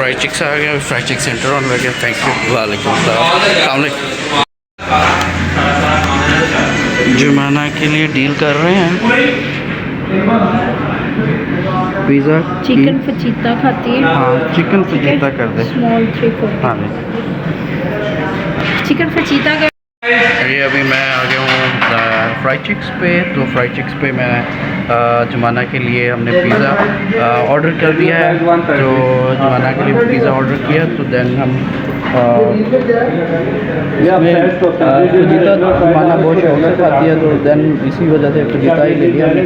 Fried chicks आ गया, fried chicks centre on हो गया। Thank you. वालेकुम अस्सलाम। जुमाना के लिए डील कर रहे हैं। पिज़्ज़ा चिकन फचीता खाती है। हाँ चिकन फचीता कर दे। स्मॉल 340। हाँ चिकन फचीता का। ये अभी मैं आ गया हूँ फ्राइड चिक्स पे। तो फ्राइड चिक्स पे मैं जुमाना के लिए हमने पिज़्ज़ा ऑर्डर कर दिया है। तो जुमाना के लिए पिज़्ज़ा ऑर्डर किया तो देन हम फजीता जुमाना बहुत शौक से खाती है तो देन इसी वजह से फजीता ही ले लिया हमने।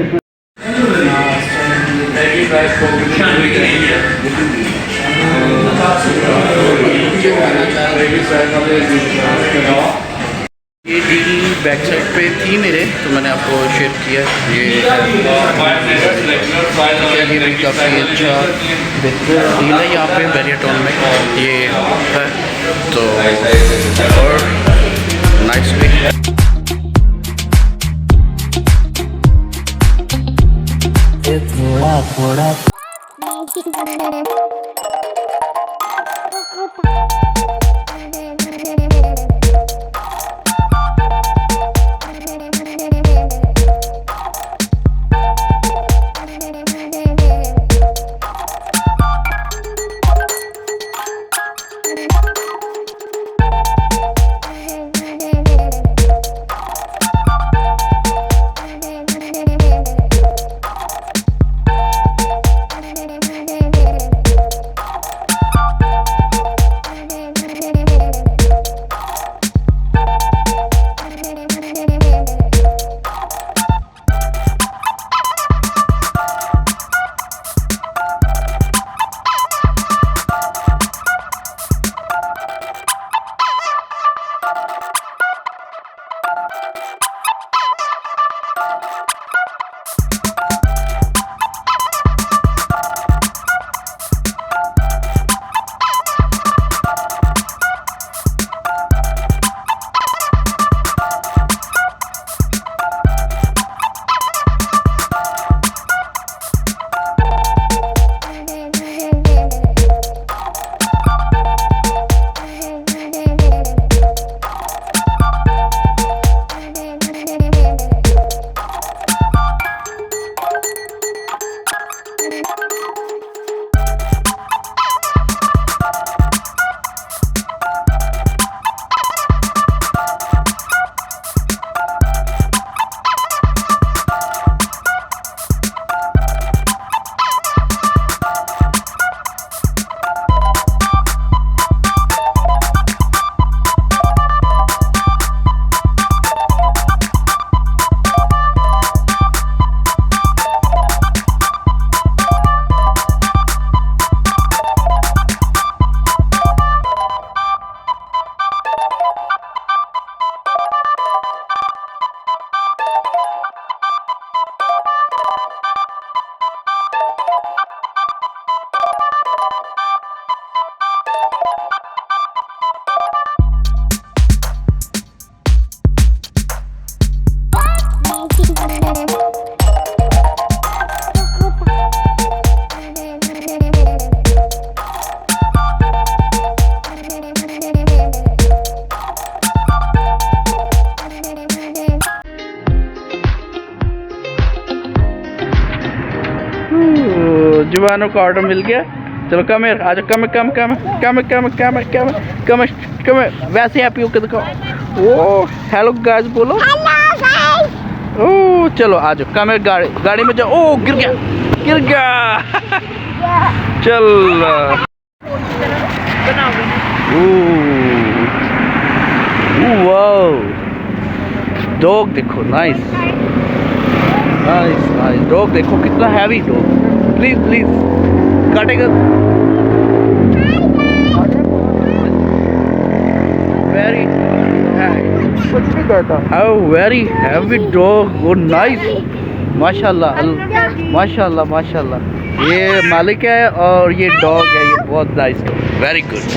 ये डील बैक साइड पे थी मेरे, तो मैंने आपको शेयर किया। ये भी काफ़ी अच्छा बेहतर डील है यहाँ पे बैरियटोन में। ये है तो और नाइस भी थोड़ा जुबानों का ऑर्डर मिल गया। चलो कम है, आज कम कम कम कम कम कम कम कम कम। वैसे हैप्पी होकर दिखाओ। ओ हेलो गाइस बोलो। ओ चलो आ जाओ, कम गाड़ी में जाओ। ओ गिर गया गिर गया। चल वाओ डॉग देखो। नाइस नाइस नाइस डॉग देखो, कितना हैवी डॉग। प्लीज प्लीज काटेगा। वेरी कुछ नहीं कहता। How very heavy dog. ओ नाइस माशाल्लाह माशाल्लाह माशाल्लाह। ये मालिक है और ये डॉग है। ये बहुत नाइस डॉग, वेरी गुड।